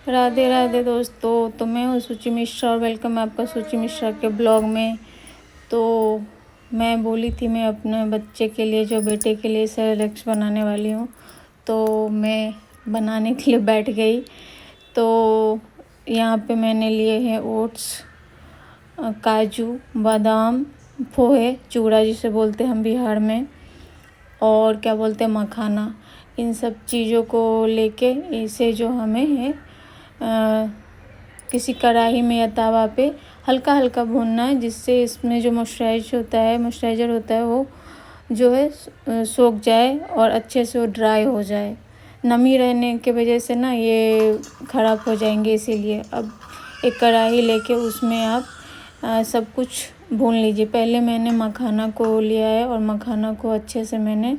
राधे राधे दोस्तों। तो मैं हूँ सूची मिश्रा और वेलकम है आपका सूची मिश्रा के ब्लॉग में। तो मैं बोली थी मैं अपने बच्चे के लिए, जो बेटे के लिए सेरेलैक्स बनाने वाली हूँ, तो मैं बनाने के लिए बैठ गई। तो यहाँ पे मैंने लिए हैं ओट्स, काजू, बादाम, पोहे, चूड़ा जिसे बोलते हैं हम बिहार में, और क्या बोलते हैं मखाना। इन सब चीज़ों को लेके इसे जो हमें है किसी कढ़ाई में या तवा पे हल्का हल्का भूनना है, जिससे इसमें जो मॉइस्चराइज़र होता है वो जो है सूख जाए और अच्छे से वो ड्राई हो जाए। नमी रहने की वजह से ना ये ख़राब हो जाएंगे, इसीलिए अब एक कढ़ाई लेके उसमें आप सब कुछ भून लीजिए। पहले मैंने मखाना को लिया है और मखाना को अच्छे से मैंने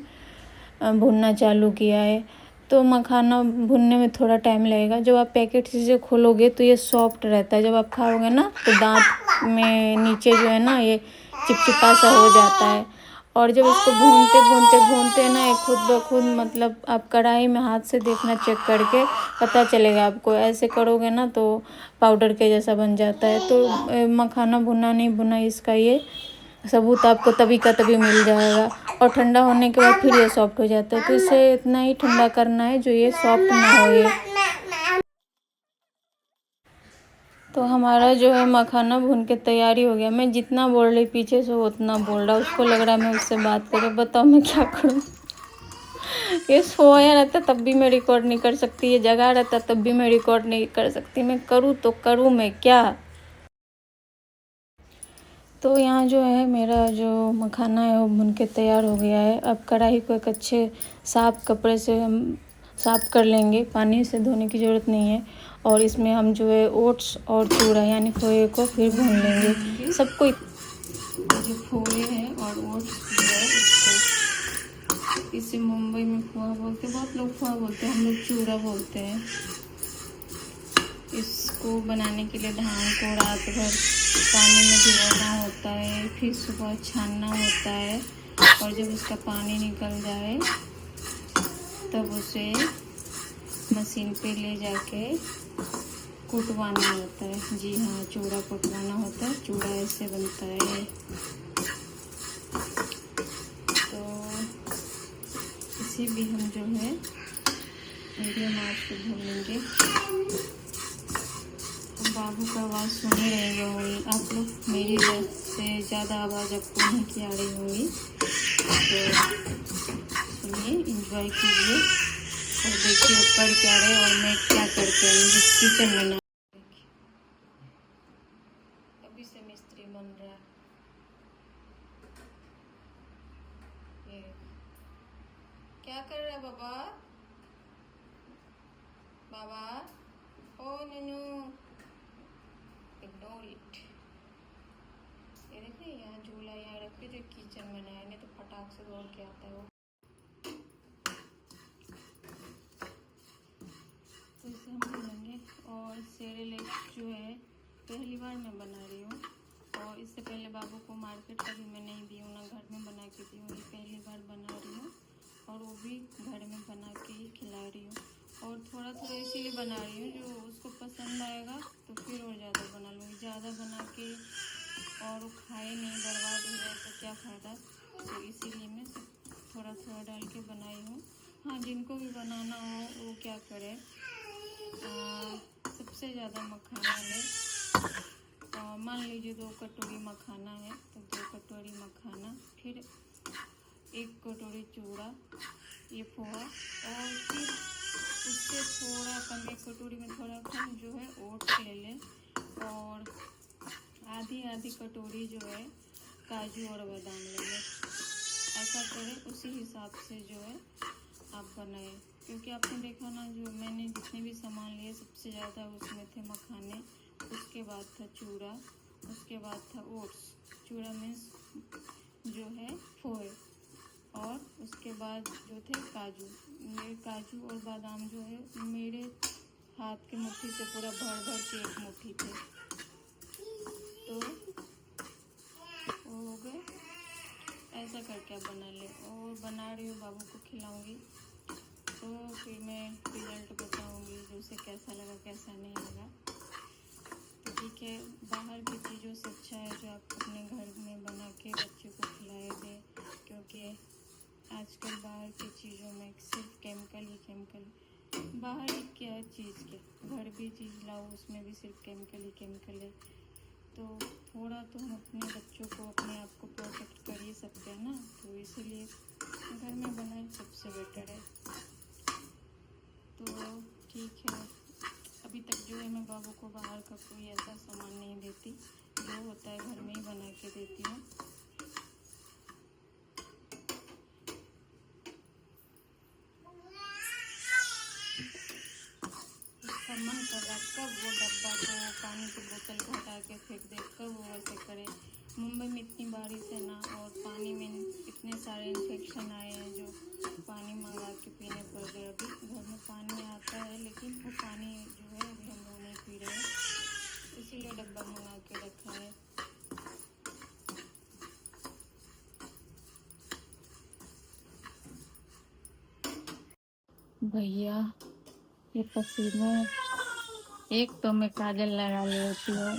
भूनना चालू किया है। तो मखाना भुनने में थोड़ा टाइम लगेगा। जब आप पैकेट से खोलोगे तो ये सॉफ्ट रहता है, जब आप खाओगे ना तो दांत में नीचे जो है ना ये चिपचिपा सा हो जाता है। और जब इसको भूनते ना ये खुद ब खुद, मतलब आप कढ़ाई में हाथ से देखना, चेक करके पता चलेगा आपको। ऐसे करोगे ना तो पाउडर के जैसा बन जाता है। तो मखाना भुना नहीं भुना इसका ये सबूत आपको तभी का तभी मिल जाएगा। और ठंडा होने के बाद फिर ये सॉफ्ट हो जाता है। तो इसे इतना ही ठंडा करना है जो ये सॉफ्ट ना हो ये। तो हमारा जो है मखाना भून के तैयारी हो गया। मैं जितना बोल रही पीछे से वो उतना बोल रहा, उसको लग रहा है मैं उससे बात करूँ। बताओ मैं क्या करूँ। ये सोया रहता तब भी मैं रिकॉर्ड नहीं कर सकती, ये जगा रहता तब भी मैं रिकॉर्ड नहीं कर सकती। मैं करूँ तो करूँ मैं क्या। तो यहाँ जो है मेरा जो मखाना है वो भुन के तैयार हो गया है। अब कढ़ाई को एक अच्छे साफ़ कपड़े से हम साफ़ कर लेंगे, पानी से धोने की ज़रूरत नहीं है। और इसमें हम जो है ओट्स और चूड़ा यानी पोहे को फिर भून लेंगे। सबको जो पोहे हैं और ओट्स जो है इसको, इसे मुंबई में पोहा बोलते हैं, बहुत लोग पोहा बोलते हैं, हम लोग चूड़ा बोलते हैं। इसको बनाने के लिए धान को रात भर पानी में भिगोना होता है, फिर सुबह छानना होता है, और जब उसका पानी निकल जाए तब उसे मशीन पे ले जाके कुटवाना होता है। जी हाँ, चूड़ा कुटवाना होता है। चूड़ा ऐसे बनता है। तो इसे भी हम जो है मीडियम आंच पे भून लेंगे। बाबू का आवाज़ सुन ही रहे होंगे आप लोग, मेरी से ज़्यादा आवाज़ आपको नहीं की आ रही होंगी। तो सुनिए, एंजॉय कीजिए और देखिए वो कर क्या रहे और मैं क्या करके आई हूँ किचन में। ना अभी से मिस्त्री बन रहा है। ये क्या कर रहा है बाबा? बाबा ओ ननू, इग्नोर इट। ये देखिए यहाँ झूला यहाँ रख के जो किचन बनाया, नहीं तो फटाक से दौड़ के आता है वो। तो इसे हम बनाएंगे। और सेरेलैक्स जो है पहली बार मैं बना रही हूँ, और इससे पहले बाबू को मार्केट का भी मैं नहीं दी हूँ, ना घर में बना के दी हूँ। ये पहली बार बना रही हूँ, और वो भी घर में बना के ही खिला रही हूँ। और थोड़ा थोड़ा इसीलिए बना रही हूँ, जो उसको पसंद आएगा तो फिर और ज़्यादा बना लूँगी। ज़्यादा बना के और वो खाए नहीं, बर्बाद हो जाए तो क्या फ़ायदा। तो इसीलिए मैं थोड़ा थोड़ा डाल के बनाई हूँ। हाँ, जिनको भी बनाना हो वो क्या करें, सबसे ज़्यादा मखाना ले। मान लीजिए 2 कटोरी मखाना है तो 2 कटोरी मखाना, फिर 1 कटोरी चूड़ा, ये पोहा, और फिर उससे थोड़ा कम, 1 कटोरी में थोड़ा कम जो है ओट्स ले लें, और आधी आधी कटोरी जो है काजू और बादाम ले लें। ऐसा करें, उसी हिसाब से जो है आप बनाएं। क्योंकि आपने देखा ना, जो मैंने जितने भी सामान लिए सबसे ज़्यादा उसमें थे मखाने, उसके बाद था चूड़ा, उसके बाद था ओट्स। चूड़ा मीन्स जो है पोहे, और उसके बाद जो थे काजू। मेरे काजू और बादाम जो है मेरे हाथ की मुट्ठी से पूरा भर भर के 1 मुट्ठी थे। तो वो हो गए। ऐसा करके आप बना ले। और बना रही हूँ, बाबू को खिलाऊंगी। तो फिर मैं रिजल्ट बताऊंगी जो उसे कैसा लगा कैसा नहीं लगा। तो ठीक है, बाहर की चीज़ों से अच्छा है जो आप अपने घर में बना के बच्चों को खिलाए दें, क्योंकि आजकल बाहर की चीज़ों में सिर्फ केमिकल ही केमिकल। बाहर ही क्या चीज़ के, घर भी चीज़ लाओ उसमें भी सिर्फ केमिकल ही केमिकल है। तो थोड़ा तो हम अपने बच्चों को, अपने आप को प्रोटेक्ट कर ही सकते हैं ना, तो इसीलिए घर में बनाए सबसे बेटर है। तो ठीक है, अभी तक जो है मैं बाबू को बाहर का कोई ऐसा सामान नहीं देती, जो होता है घर में ही बना के देती हूँ। उसका मन कर रहा कब वो डब्बा को, पानी की बोतल को हटा के फेंक दे, कब वो ऐसे करे। मुंबई में इतनी बारिश है ना, और पानी में इतने सारे इन्फेक्शन आए हैं जो पानी मंगा के पीने पड़ गए। अभी घर में पानी आता है लेकिन वो पानी जो है अभी हम लोग नहीं पी रहे हैं, इसीलिए डब्बा मंगा के रखा है। भैया ये पसीने, एक तो मैं काजल लगा लेती हूँ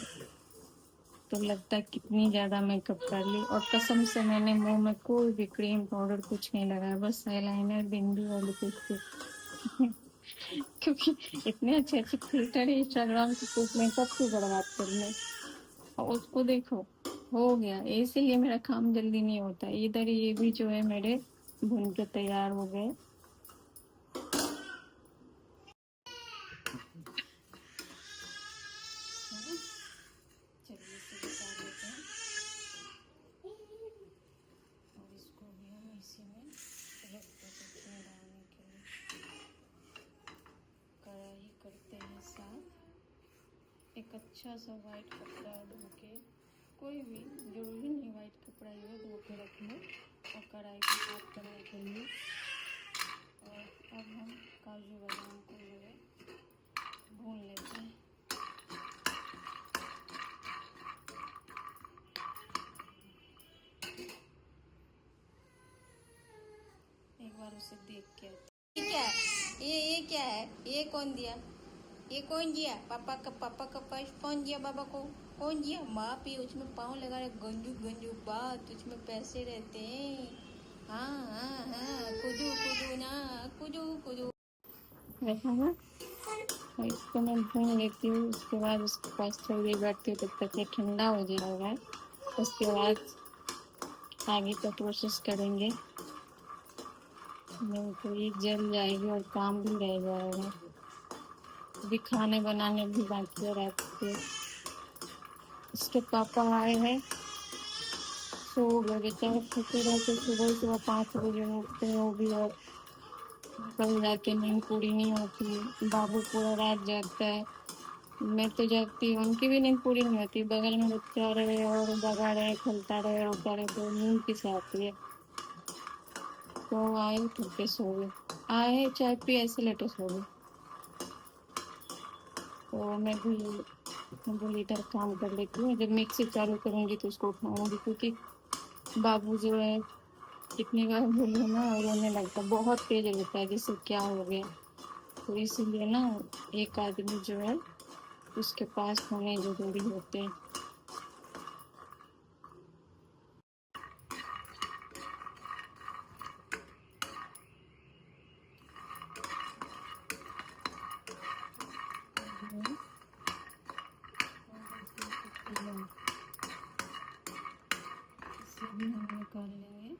तो लगता है कितनी ज़्यादा मेकअप कर ली, और कसम से मैंने मुंह में कोई भी क्रीम पाउडर कुछ नहीं लगाया, बस आईलाइनर, बिंदी और लिपस्टिक क्योंकि इतने अच्छे अच्छे फिल्टर है इंस्टाग्राम के, तो मेकअप की बर्बाद करने, और उसको देखो हो गया। इसीलिए मेरा काम जल्दी नहीं होता। इधर ये भी जो है मेरे भुन के तैयार हो गए। चलिए इसे बता देते हैं, और इसको भी हम इसी में रख देते हैं डालने के लिए। कढ़ाई करते हैं साफ। एक अच्छा सा वाइट कपड़ा धो के, कोई भी जरूरी नहीं वाइट कपड़ा ही है, धो के रख लो और कढ़ाई को साफ करने के लिए। और अब हम काजू बादाम को जो है भून लेते हैं। एक बार उसे देख के ये क्या है, ये क्या है, ये कौन दिया, ये कौन दिया, पापा का पर्स कौन दिया, बाबा को कौन दिया, माँ पे उसमें पाँव लगा रहे, गंजू गंजू बात, उसमें पैसे रहते हैं। हाँ हाँ हाँ, कुदू कुदू ना, कुदू कुदू। देखा ना, और इसको मैं भून लेती हूँ, उसके बाद उसके पास थोड़ी देर बैठती हूँ, तब तक ये ठंडा हो जाएगा। उसके बाद आगे का प्रोसेस करेंगे, नहीं तो ये जल जाएगी और काम भी रह जाएगा। अभी खाने बनाने भी बाकी है रात के। इसके पापा आए हैं, सो गए, चाहे थके रहते, सुबह 5 बजे उठते हैं वो भी, और कल जाके नींद पूरी नहीं होती। बाबू पूरा रात जागता है, मैं तो जागती हूँ, उनकी भी नींद पूरी नहीं होती। बगल में बच्चा रहे और जगा रहे, खेलता रहे, रोता रहे, तो नींद किसे आती है। तो आए उठ के सो गए, आए चाय पी ऐसे लेटे सो गए। तो मैं भी 2 लीटर काम कर लेती हूँ। जब मिक्सी चालू करूँगी तो उसको उठाऊंगी, क्योंकि बाबू जो है कितनी बार बोलूँ ना, रोने लगता, बहुत तेज रोता है, जैसे क्या हो गया। तो इसीलिए ना एक आदमी जो है उसके पास होने जरूरी होते हैं। इसे भी हम निकाल लेंगे।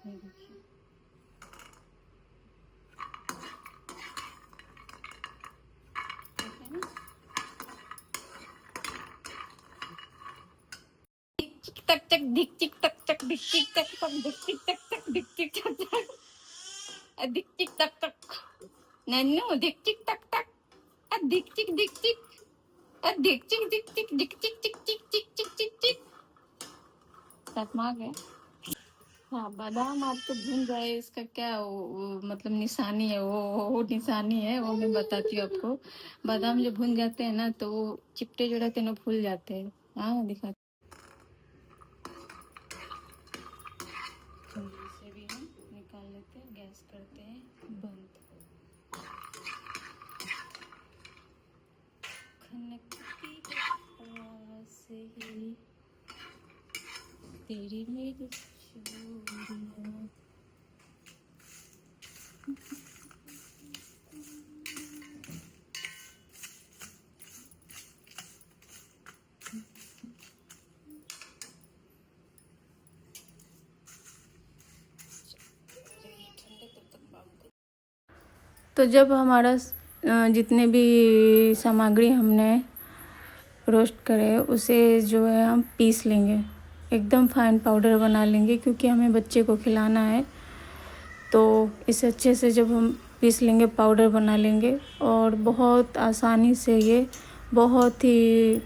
ये देखिए, ठीक है ना। तक तक धिक चिक तक तक धिक चिक तक तक धिक चिक तक तक धिक चिक तक तक धिक चिक तक तक, नन्नू धिक चिक तक तक, धिक चिक धिक चिक, धिक चिक धिक चिक धिक चिक चिक चिक चिक चिक चिक चिक। तक मार गए। हाँ, बादाम आपको भून जाए, इसका क्या मतलब निशानी है, वो निशानी है, वो मैं बताती हूँ आपको। बादाम जो भून जाते हैं ना, तो वो चिपटे जो रहते हैं ना फूल जाते हैं। हाँ दिखा। के गैस करते हैं बंद। खनकती आवाज़ से ही तेरी मेरी चूड़ियां। तो जब हमारा जितने भी सामग्री हमने रोस्ट करे उसे जो है हम पीस लेंगे, एकदम फाइन पाउडर बना लेंगे, क्योंकि हमें बच्चे को खिलाना है। तो इसे अच्छे से जब हम पीस लेंगे, पाउडर बना लेंगे, और बहुत आसानी से ये बहुत ही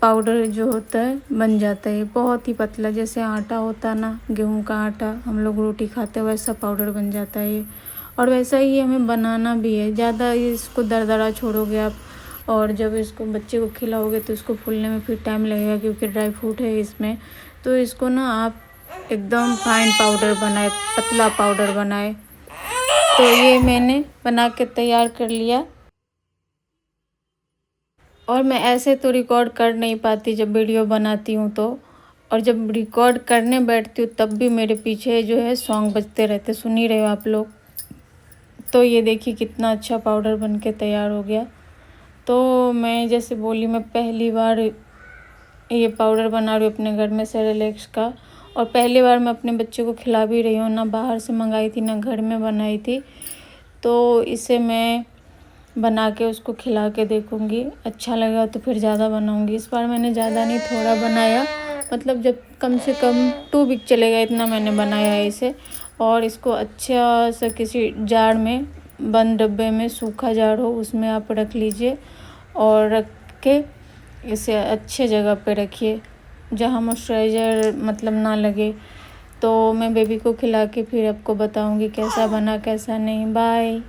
पाउडर जो होता है बन जाता है। बहुत ही पतला, जैसे आटा होता है ना, गेहूं का आटा हम लोग रोटी खाते हैं, वैसा पाउडर बन जाता है ये। और वैसा ही हमें बनाना भी है। ज़्यादा इसको दरदरा छोड़ोगे आप, और जब इसको बच्चे को खिलाओगे तो इसको फूलने में फिर टाइम लगेगा, क्योंकि ड्राई फ्रूट है इसमें। तो इसको ना आप एकदम फाइन पाउडर बनाए, पतला पाउडर बनाए। तो ये मैंने बना के तैयार कर लिया। और मैं ऐसे तो रिकॉर्ड कर नहीं पाती जब वीडियो बनाती हूँ तो, और जब रिकॉर्ड करने बैठती हूँ तब भी मेरे पीछे जो है सॉन्ग बजते रहते, सुन ही रहे हो आप लोग। तो ये देखिए कितना अच्छा पाउडर बन के तैयार हो गया। तो मैं जैसे बोली, मैं पहली बार ये पाउडर बना रही हूँ अपने घर में सेरेलैक्स का, और पहली बार मैं अपने बच्चे को खिला भी रही हूँ। ना बाहर से मंगाई थी, ना घर में बनाई थी। तो इसे मैं बना के उसको खिला के देखूँगी, अच्छा लगा तो फिर ज़्यादा बनाऊँगी। इस बार मैंने ज़्यादा नहीं, थोड़ा बनाया, मतलब जब कम से कम 2 वीक चलेगा इतना मैंने बनाया है इसे। और इसको अच्छा सा किसी जार में, बंद डब्बे में, सूखा जार हो उसमें आप रख लीजिए, और रख के इसे अच्छे जगह पे रखिए जहाँ मॉइस्चराइज़र मतलब ना लगे। तो मैं बेबी को खिला के फिर आपको बताऊँगी कैसा बना कैसा नहीं। बाय।